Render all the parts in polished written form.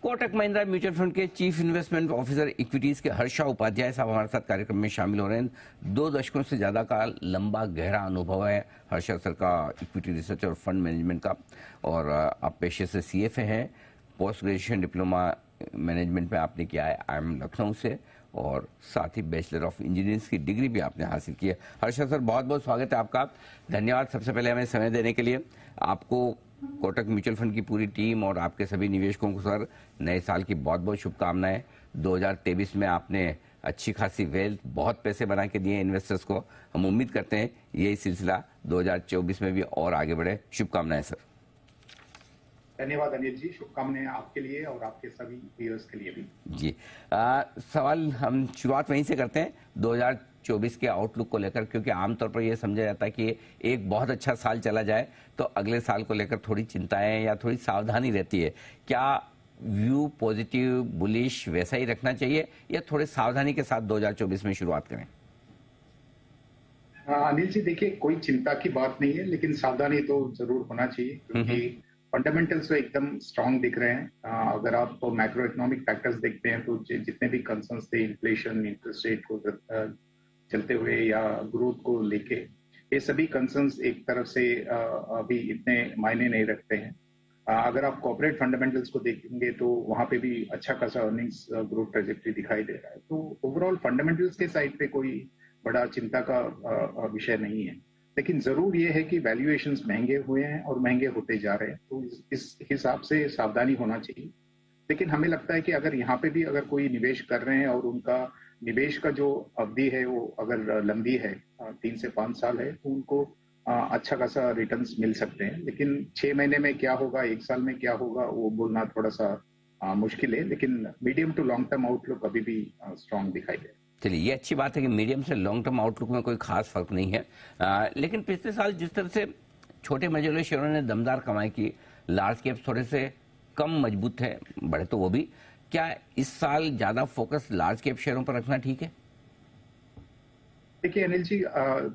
Kotak Mahindra mutual fund के chief investment officer equities के हर्षा उपाध्याय साहब हमारे साथ कार्यक्रम में शामिल हो रहे हैं। 2 दशकों से ज्यादा का लंबा गहरा अनुभव है हर्षा सर का इक्विटी रिसर्च और फंड मैनेजमेंट का, और आप पेशे से सीएफए हैं। पोस्ट ग्रेजुएशन डिप्लोमा मैनेजमेंट में आपने किया है IIM लखनऊ से, और साथ ही बैचलर ऑफ इंजीनियरिंग की डिग्री भी आपने हासिल की है। हर्षा सर, बहुत बहुत स्वागत है आपका। धन्यवाद सबसे पहले हमें समय देने के लिए। आपको, कोटक म्यूचुअल फंड की पूरी टीम और आपके सभी निवेशकों को सर नए साल की बहुत बहुत शुभकामनाएं। 2023 में आपने अच्छी खासी वेल्थ, बहुत पैसे बना के दिए इन्वेस्टर्स को। हम उम्मीद करते हैं यही सिलसिला 2024 में भी और आगे बढ़े। शुभकामनाएं सर। धन्यवाद अनिल जी, शुभकामनाएं आपके लिए और आपके सभी व्यूअर्स के लिए भी। जी, सवाल हम शुरुआत वहीं से करते हैं 2024 के आउटलुक को लेकर, क्योंकि आमतौर पर यह समझा जाता है कि एक बहुत अच्छा साल चला जाए तो अगले साल को लेकर थोड़ी चिंताएं या थोड़ी सावधानी रहती है। क्या व्यू पॉजिटिव बुलिश वैसा ही रखना चाहिए या थोड़े सावधानी के साथ 2024 में शुरुआत करें? अनिल जी, देखिए, कोई चिंता की बात नहीं है, लेकिन सावधानी तो जरूर होना चाहिए, क्योंकि फंडामेंटल्स तो एकदम स्ट्रांग दिख रहे हैं। अगर आप मैक्रो इकोनॉमिक फैक्टर्स देखते हैं तो जितने भी कंसर्न्स थे, इन्फ्लेशन, इंटरेस्ट रेट को चलते हुए या ग्रोथ को लेके, ये सभी कंसर्न्स एक तरफ से अभी इतने मायने नहीं रखते हैं। अगर आप कॉर्पोरेट फंडामेंटल्स को देखेंगे तो वहां पे भी अच्छा खासा अर्निंग्स ग्रोथ ट्रेजेक्टरी दिखाई दे रहा है। तो ओवरऑल फंडामेंटल्स के साइड पे कोई बड़ा चिंता का विषय नहीं है, लेकिन जरूर ये है कि वैल्यूएशंस महंगे हुए हैं और महंगे होते जा रहे हैं, तो इस हिसाब से सावधानी होना चाहिए। लेकिन हमें लगता है कि अगर यहाँ पे भी अगर कोई निवेश कर रहे हैं और उनका निवेश का जो अवधि है वो अगर लंबी है, 3 से 5 साल है, तो उनको अच्छा खासा रिटर्न्स मिल सकते हैं। लेकिन 6 महीने में क्या होगा, 1 साल में क्या होगा, वो बोलना थोड़ा सा मुश्किल है। लेकिन medium to long term outlook अभी भी स्ट्रांग दिखाई दे रहा है। चलिए, ये अच्छी बात है कि मीडियम से लॉन्ग टर्म आउटलुक में कोई खास फर्क नहीं है। लेकिन पिछले साल जिस तरह से छोटे मझोले शेयरों ने दमदार कमाई की, लार्ज कैप्स थोड़े से कम मजबूत थे, बढ़े तो वो भी। क्या इस साल ज्यादा फोकस लार्ज कैप शेयरों पर रखना ठीक है? देखिए अनिल जी,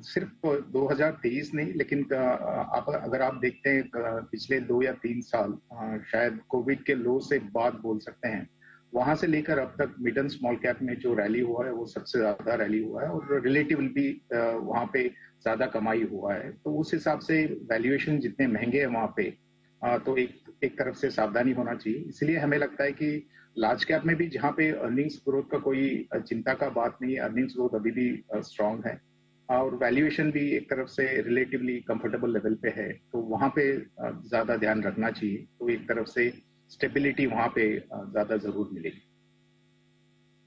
सिर्फ 2023 नहीं, लेकिन अगर आप देखते हैं पिछले 2 या 3 साल, शायद कोविड के लो से बाद बोल सकते हैं, वहां से लेकर अब तक मिड एंड स्मॉल कैप में जो रैली हुआ है वो सबसे ज्यादा रैली हुआ है, और रिलेटिवली भी वहां पे ज्यादा कमाई हुआ है। तो उस हिसाब से वैल्यूएशन जितने महंगे हैं वहां पे, तो एक तरफ से सावधानी होना चाहिए। इसलिए हमें लगता है कि लार्ज कैप में भी जहां पे अर्निंग्स ग्रोथ का कोई चिंता का बात नहीं है, अर्निंग्स ग्रोथ अभी भी स्ट्रांग है और वैल्यूएशन भी एक तरफ से रिलेटिवली कंफर्टेबल लेवल पे है, तो वहां पे ज्यादा ध्यान रखना चाहिए। तो एक तरफ से स्टेबिलिटी वहां पे ज्यादा जरूर मिलेगी।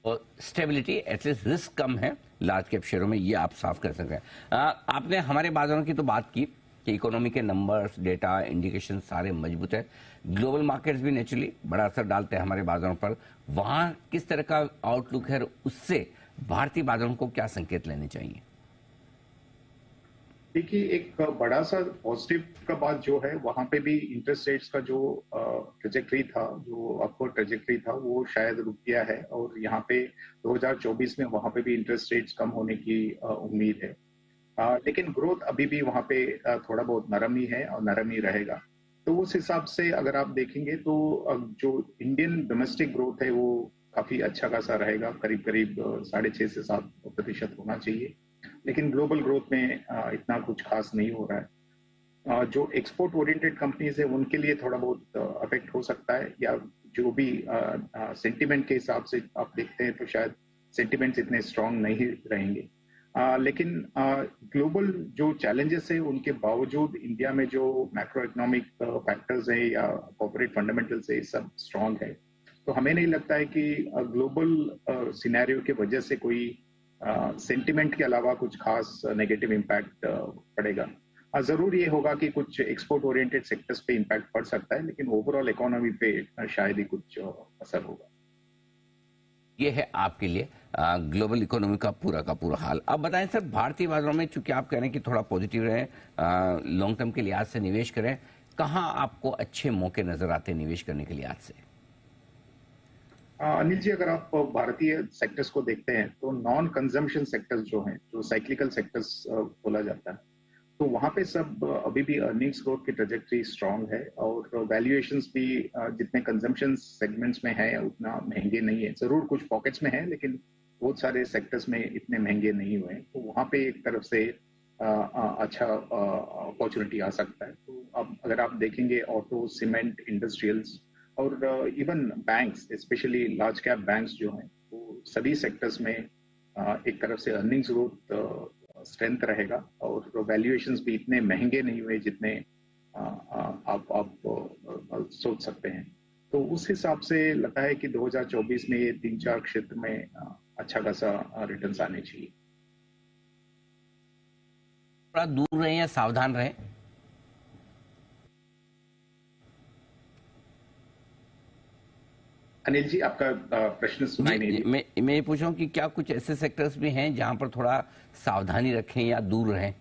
और स्टेबिलिटी, एटलीस्ट रिस्क कम है लार्ज कैप शेयरों में, ये आप साफ कर सकते हैं। आपने हमारे बाजारों की तो बात की कि इकोनॉमी के नंबर्स, डेटा, इंडिकेशन सारे मजबूत है। ग्लोबल मार्केट्स भी नेचुरली बड़ा असर डालते हैं हमारे बाजारों पर। वहां किस तरह का आउटलुक है, उससे भारतीय बाजारों को क्या संकेत लेने चाहिए? देखिए, एक बड़ा सा पॉजिटिव का बात जो है, वहां पे भी इंटरेस्ट रेट्स का जो ट्रेजेक्टरी था, जो अपवर्ड ट्रेजेक्टरी था, वो शायद रुक गया है, और यहाँ पे 2024 में वहां पे भी इंटरेस्ट रेट्स कम होने की उम्मीद है। लेकिन ग्रोथ अभी भी वहां पे थोड़ा बहुत नरम ही है और नरम ही रहेगा। तो उस हिसाब से अगर आप देखेंगे तो जो इंडियन डोमेस्टिक ग्रोथ है वो काफी अच्छा खासा रहेगा, करीब करीब 6.5 से 7% होना चाहिए। लेकिन ग्लोबल ग्रोथ में इतना कुछ खास नहीं हो रहा है। जो एक्सपोर्ट ओरिएंटेड कंपनीज है उनके लिए थोड़ा बहुत अफेक्ट हो सकता है, या जो भी सेंटिमेंट के हिसाब से आप देखते हैं तो शायद सेंटिमेंट्स इतने स्ट्रांग नहीं रहेंगे। लेकिन ग्लोबल जो चैलेंजेस है उनके बावजूद इंडिया में जो मैक्रो इकोनॉमिक फैक्टर्स है या कॉर्पोरेट फंडामेंटल्स है, सब स्ट्रांग है। तो हमें नहीं लगता है कि ग्लोबल सिनेरियो की वजह से कोई सेंटिमेंट के अलावा कुछ खास नेगेटिव इम्पैक्ट पड़ेगा। जरूर ये होगा कि कुछ एक्सपोर्ट ओरिएंटेड सेक्टर्स पे इम्पैक्ट पड़ सकता है, लेकिन ओवरऑल इकोनॉमी पे शायद ही कुछ असर होगा। ये है आपके लिए ग्लोबल इकोनॉमी का पूरा हाल। अब बताएं सर, भारतीय बाजारों में चूंकि आप कह रहे हैं कि थोड़ा पॉजिटिव रहे, लॉन्ग टर्म के लिहाज से निवेश करें, कहाँ आपको अच्छे मौके नजर आते हैं निवेश करने के लिहाज से? अनिल जी, अगर आप भारतीय सेक्टर्स को देखते हैं तो नॉन कंजम्पशन सेक्टर्स जो हैं, जो साइक्लिकल सेक्टर्स बोला जाता है, तो वहां पे सब अभी भी अर्निंग्स ग्रोथ की ट्रेजेक्टरी स्ट्रांग है और वैल्यूएशंस भी जितने कंजम्पशन सेगमेंट्स में है उतना महंगे नहीं है। जरूर कुछ पॉकेट्स में है, लेकिन बहुत सारे सेक्टर्स में इतने महंगे नहीं हुए हैं। तो वहां पे एक तरफ से अच्छा अपॉर्चुनिटी आ सकता है। तो अब अगर आप देखेंगे ऑटो, सीमेंट, इंडस्ट्रियल्स और even banks, specially large cap banks जो हैं, वो सभी सेक्टर्स में एक तरफ से अर्निंग्स ग्रोथ स्ट्रेंथ रहेगा और वैल्यूएशंस भी इतने महंगे नहीं हुए जितने आप सोच सकते हैं। तो उस हिसाब से लगता है कि 2024 में ये 3-4 क्षेत्र में अच्छा खासा रिटर्न्स आने चाहिए। थोड़ा दूर रहें या सावधान रहें? अनिल जी, आपका प्रश्न सुनाई नहीं दी। मैं ये पूछ रहा हूँ कि क्या कुछ ऐसे सेक्टर्स भी हैं जहां पर थोड़ा सावधानी रखें या दूर रहें?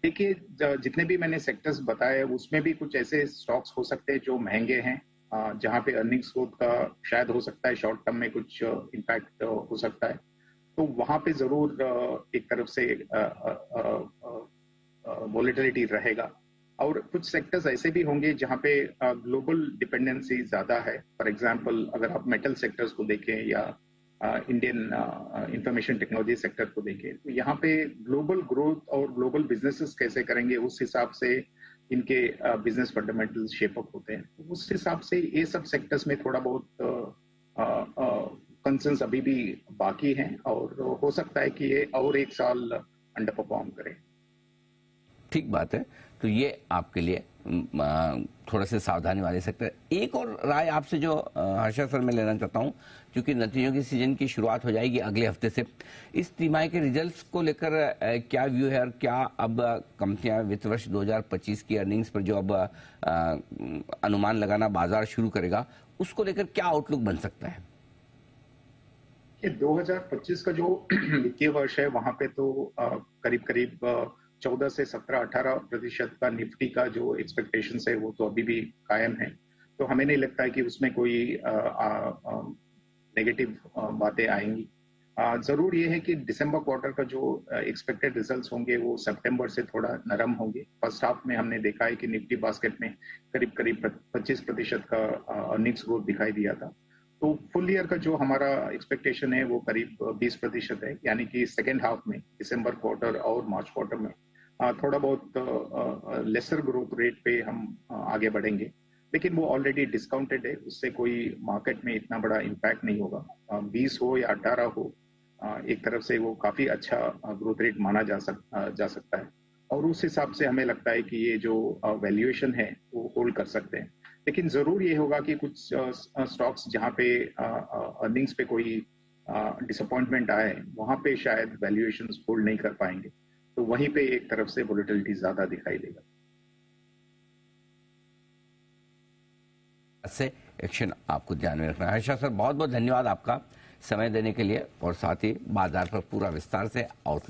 देखिए, जितने भी मैंने सेक्टर्स बताए उसमें भी कुछ ऐसे स्टॉक्स हो सकते हैं जो महंगे हैं, जहां पे अर्निंग्स ग्रोथ का शायद हो सकता है शॉर्ट टर्म में कुछ इम्पैक्ट हो सकता है। तो वहां पे जरूर एक तरफ से वोलेटिलिटी रहेगा। और कुछ सेक्टर्स ऐसे भी होंगे जहां पे ग्लोबल डिपेंडेंसी ज्यादा है। फॉर एग्जांपल, अगर आप मेटल सेक्टर्स को देखें या इंडियन इंफॉर्मेशन टेक्नोलॉजी सेक्टर को देखें, तो यहाँ पे ग्लोबल ग्रोथ और ग्लोबल बिजनेसेस कैसे करेंगे उस हिसाब से इनके बिजनेस फंडामेंटल्स शेप अप होते हैं। तो उस हिसाब से ये सब सेक्टर्स में थोड़ा बहुत कंसर्न्स अभी भी बाकी हैं और हो सकता है कि ये और एक साल अंडर परफॉर्म करें। ठीक बात है। तो ये आपके लिए थोड़ा से सावधानी वाले सेक्टर। एक और राय आपसे जो हर्षा सर मैं लेना चाहता हूं, क्योंकि नतीजों की सीजन की शुरुआत हो जाएगी अगले हफ्ते से, इस तिमाही के रिजल्ट्स को लेकर क्या व्यू है और क्या अब कंपनियां वित्त वर्ष 2025 की अर्निंग्स पर जो अब अनुमान लगाना बाजार शुरू करेगा, उसको लेकर क्या आउटलुक बन सकता है? 2025 का जो वित्तीय वर्ष है वहां पे तो करीब करीब 14 से 17-18% का निफ्टी का जो एक्सपेक्टेशन है वो तो अभी भी कायम है। तो हमें नहीं लगता है कि उसमें कोई नेगेटिव बातें आएंगी। जरूर ये है कि दिसंबर क्वार्टर का जो एक्सपेक्टेड रिजल्ट्स होंगे वो सितंबर से थोड़ा नरम होंगे। फर्स्ट हाफ में हमने देखा है कि निफ्टी बास्केट में करीब करीब 25% का अर्निंग्स ग्रोथ दिखाई दिया था। तो फुल ईयर का जो हमारा एक्सपेक्टेशन है वो करीब 20% है, यानी कि सेकेंड हाफ में दिसंबर क्वार्टर और मार्च क्वार्टर में थोड़ा बहुत लेसर ग्रोथ रेट पे हम आगे बढ़ेंगे। लेकिन वो ऑलरेडी डिस्काउंटेड है, उससे कोई मार्केट में इतना बड़ा इम्पैक्ट नहीं होगा। 20 हो या 18 हो, एक तरफ से वो काफी अच्छा ग्रोथ रेट माना जा सकता है और उस हिसाब से हमें लगता है कि ये जो वैल्यूएशन है वो होल्ड कर सकते हैं। लेकिन जरूर ये होगा कि कुछ स्टॉक्स जहां पे अर्निंग्स पे कोई डिसअपॉइंटमेंट आए वहां पे शायद वैल्यूएशंस होल्ड नहीं कर पाएंगे, तो वहीं पे एक तरफ से वोलेटिलिटी ज्यादा दिखाई देगा। से एक्शन आपको ध्यान में रखना है। हर्षा सर, बहुत बहुत धन्यवाद आपका समय देने के लिए और साथ ही बाजार पर पूरा विस्तार से आउटलुक